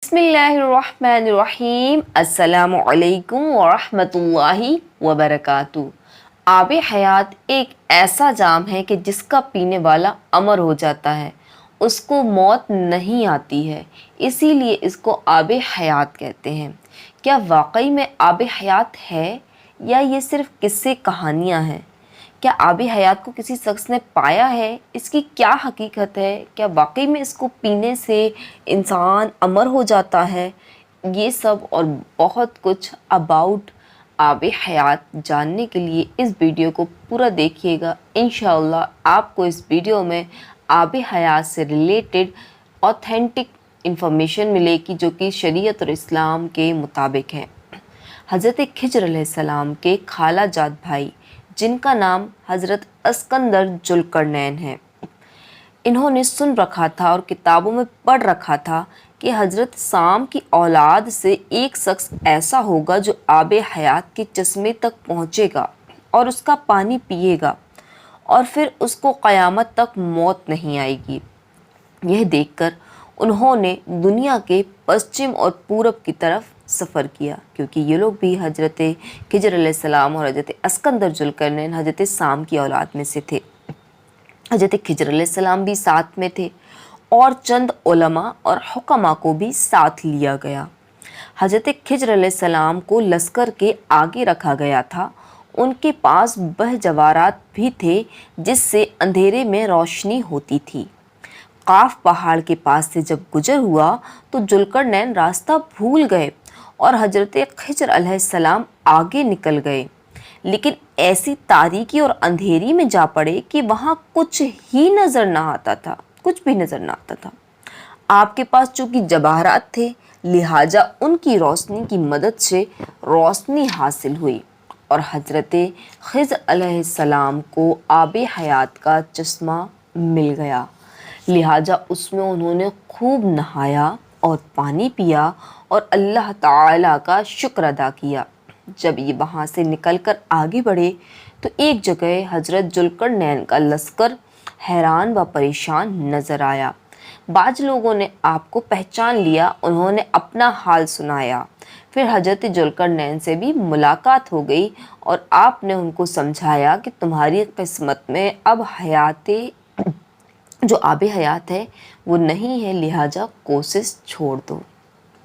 बिस्मिल्लाहिर्रहमानिर्रहीम अस्सलामु अलैकुम वरहमतुल्लाहि वबरकातुहू। आब हयात एक ऐसा जाम है कि जिसका पीने वाला अमर हो जाता है, उसको मौत नहीं आती है, इसीलिए इसको आब हयात कहते हैं। क्या वाकई में आब हयात है या ये सिर्फ किस्से कहानियाँ हैं? क्या आब हयात को किसी शख्स ने पाया है? इसकी क्या हकीकत है? क्या वाकई में इसको पीने से इंसान अमर हो जाता है? ये सब और बहुत कुछ अबाउट आब हयात जानने के लिए इस वीडियो को पूरा देखिएगा। इंशाअल्लाह आपको इस वीडियो में आब हयात से रिलेटेड ऑथेंटिक इंफॉर्मेशन मिलेगी जो कि शरीयत और इस्लाम के मुताबिक है। हज़रत खिज्र अलैहिस्सलाम के खाला जाद भाई, जिनका नाम हज़रत अस्कंदर जुल्करनैन है, इन्होंने सुन रखा था और किताबों में पढ़ रखा था कि हज़रत साम की औलाद से एक शख्स ऐसा होगा जो आब हयात के चश्मे तक पहुँचेगा और उसका पानी पिएगा और फिर उसको क़यामत तक मौत नहीं आएगी। यह देखकर उन्होंने दुनिया के पश्चिम और पूरब की तरफ सफ़र किया, क्योंकि ये लोग भी हज़रत खिज्र अलैहिस्सलाम और हज़रत अस्कंदर जुल्करनैन हज़रत साम की औलाद में से थे। हज़रत खिज्र अलैहिस्सलाम भी साथ में थे और चंद उलमा और हुक्मा को भी साथ लिया गया। हज़रत खिज्र अलैहिस्सलाम को लश्कर के आगे रखा गया था। उनके पास वह जवारात भी थे जिससे अंधेरे में रोशनी होती थी। काफ पहाड़ के पास से जब गुजर हुआ तो जुल्करनैन रास्ता भूल गए और हज़रत खिज्र अलैहिस्सलाम आगे निकल गए, लेकिन ऐसी तारीकी और अंधेरी में जा पड़े कि वहाँ कुछ ही नज़र ना आता था, कुछ भी नज़र ना आता था। आपके पास चूँकि जवाहरात थे, लिहाजा उनकी रोशनी की मदद से रोशनी हासिल हुई और हज़रत खिज्र अलैहिस्सलाम को आब हयात का चश्मा मिल गया। लिहाजा उसमें उन्होंने खूब नहाया और पानी पिया और अल्लाह ताला का शुक्र अदा किया। जब ये वहाँ से निकलकर आगे बढ़े तो एक जगह हज़रत जुल्करनैन का लश्कर हैरान व परेशान नज़र आया। बाज़ लोगों ने आपको पहचान लिया, उन्होंने अपना हाल सुनाया। फिर हज़रत जुल्करनैन से भी मुलाकात हो गई और आपने उनको समझाया कि तुम्हारी किस्मत में अब हयात जो आब हयात है वो नहीं है, लिहाजा कोशिश छोड़ दो।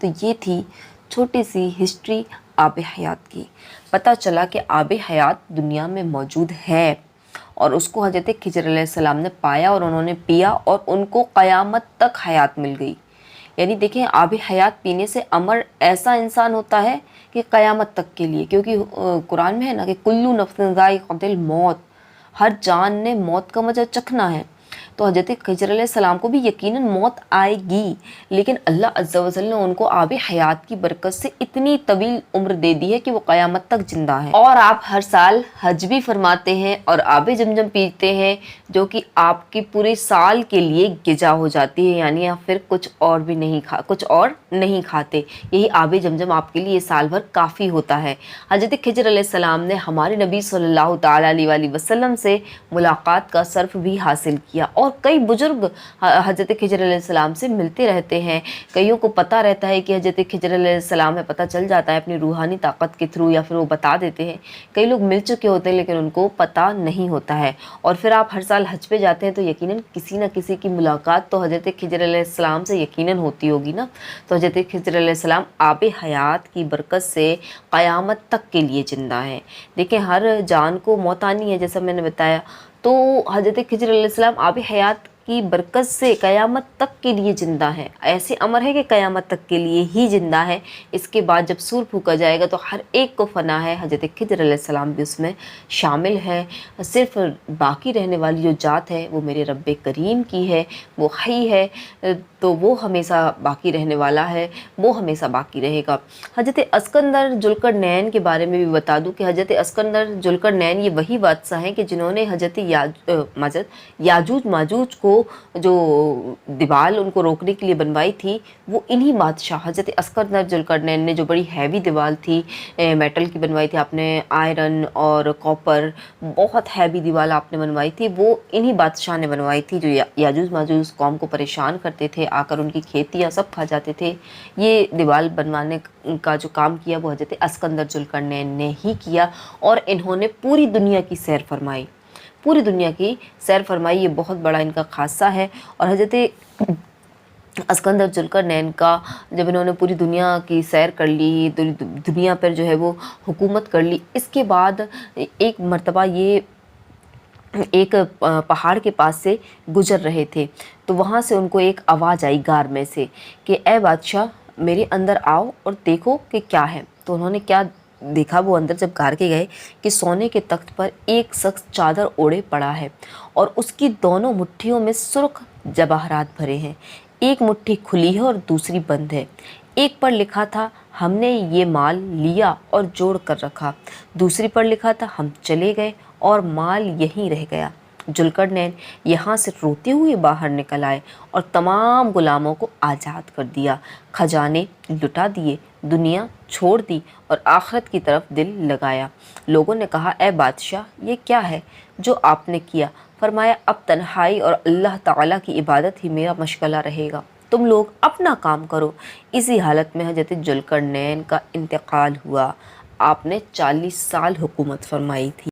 तो ये थी छोटी सी हिस्ट्री आब हयात की। पता चला कि आब हयात दुनिया में मौजूद है और उसको हज़रत खिज्र अलैहिस्सलाम ने पाया और उन्होंने पिया और उनको क़यामत तक हयात मिल गई। यानी देखें, आब हयात पीने से अमर ऐसा इंसान होता है कि क़यामत तक के लिए, क्योंकि कुरान में है ना कि कुल्लू नफ्सिन ज़ाइक़तुल मौत, हर जान ने मौत का मज़ा चखना है। तो हज़रत खिज्र अलैहिस्सलाम को भी यकीनन मौत आएगी, लेकिन अल्लाह अज़्ज़ा व जल्ल ने उनको आब हयात की बरकत से इतनी तवील उम्र दे दी है कि वो क़यामत तक ज़िंदा है। और आप हर साल हज भी फरमाते हैं और आब जमजम पीते हैं, जो कि आपकी पूरे साल के लिए गिजा हो जाती है, यानी आप फिर कुछ और नहीं खाते। यही आब जमजम आपके लिए साल भर काफ़ी होता है। हज़रत खिज्र अलैहिस्सलाम ने हमारे नबी सल्लल्लाहु तआला अलैहि वसल्लम से मुलाकात का शर्फ भी हासिल किया और कई बुजुर्ग हज़रत खिज्र अलैहिस्सलाम से मिलते रहते हैं। कईयों को पता रहता है कि हज़रत खिज्र अलैहिस्सलाम है, पता चल जाता है अपनी रूहानी ताकत के थ्रू, या फिर वो बता देते हैं। कई लोग मिल चुके होते हैं लेकिन उनको पता नहीं होता है। और फिर आप हर साल हज पे जाते हैं तो यकीनन किसी न किसी की मुलाकात तो हज़रत खिज्र अलैहिस्सलाम से यकीनन होती होगी ना। तो हज़रत खिज्र अलैहिस्सलाम आब हयात की बरकत से क़यामत तक के लिए ज़िंदा है। देखें, हर जान को मौत आनी है, जैसा मैंने बताया। तो हज़रत खिज्र अलैहिस्सलाम आब हयात की बरकत से क़यामत तक के लिए ज़िंदा है। ऐसे अमर है कि क़यामत तक के लिए ही ज़िंदा है। इसके बाद जब सूर फूका जाएगा तो हर एक को फ़ना है। हज़रत खिज्र अलैहिस्सलाम भी उसमें शामिल है। सिर्फ़ बाकी रहने वाली जो ज़ात है वो मेरे रब्बे करीम की है, वो हई है, तो वो हमेशा बाकी रहने वाला है, वो हमेशा बाकी रहेगा। हज़रत अस्कंदर जुल्करनैन के बारे में भी बता दूं कि हज़रत अस्कंदर जुल्करनैन ये वही बादशाह हैं कि जिन्होंने हज़रत याजूज माजूज को वो जो दीवार उनको रोकने के लिए बनवाई थी वो इन्हीं बादशाह हज़रत अस्कंदर जुल्करनैन ने जो बड़ी हैवी दीवार थी मेटल की बनवाई थी आपने, आयरन और कॉपर, बहुत हैवी दीवार आपने बनवाई थी, वो इन्हीं बादशाह ने बनवाई थी जो याजूज माजूज कौम को परेशान करते थे, आकर उनकी खेतियाँ सब खा जाते थे। ये दीवार बनवाने का जो काम किया वो हज़रत अस्कंदर जुल्करनैन ने ही किया और इन्होंने पूरी दुनिया की सैर फरमाई, पूरी दुनिया की सैर फरमाई। ये बहुत बड़ा इनका खासा है। और हज़रत अस्कंदर जुल्करनैन का जब इन्होंने पूरी दुनिया की सैर कर ली, दुनिया पर जो है वो हुकूमत कर ली, इसके बाद एक मर्तबा ये एक पहाड़ के पास से गुजर रहे थे, तो वहाँ से उनको एक आवाज़ आई गार में से कि ए बादशाह मेरे अंदर आओ और देखो कि क्या है। तो उन्होंने क्या देखा, वो अंदर जब गार के गए कि सोने के तख्त पर एक शख्स चादर ओढ़े पड़ा है और उसकी दोनों मुट्ठियों में सुर्ख जवाहरात भरे हैं। एक मुट्ठी खुली है और दूसरी बंद है। एक पर लिखा था हमने ये माल लिया और जोड़ कर रखा, दूसरी पर लिखा था हम चले गए और माल यहीं रह गया। जुल्करनैन यहाँ से रोते हुए बाहर निकल आए और तमाम गुलामों को आज़ाद कर दिया, खजाने लुटा दिए, दुनिया छोड़ दी और आखिरत की तरफ दिल लगाया। लोगों ने कहा ए बादशाह ये क्या है जो आपने किया? फरमाया अब तन्हाई और अल्लाह ताला की इबादत ही मेरा मशगला रहेगा, तुम लोग अपना काम करो। इसी हालत में हज़रत जुल्करनैन का इंतकाल हुआ। आपने 40 साल हुकूमत फरमाई थी।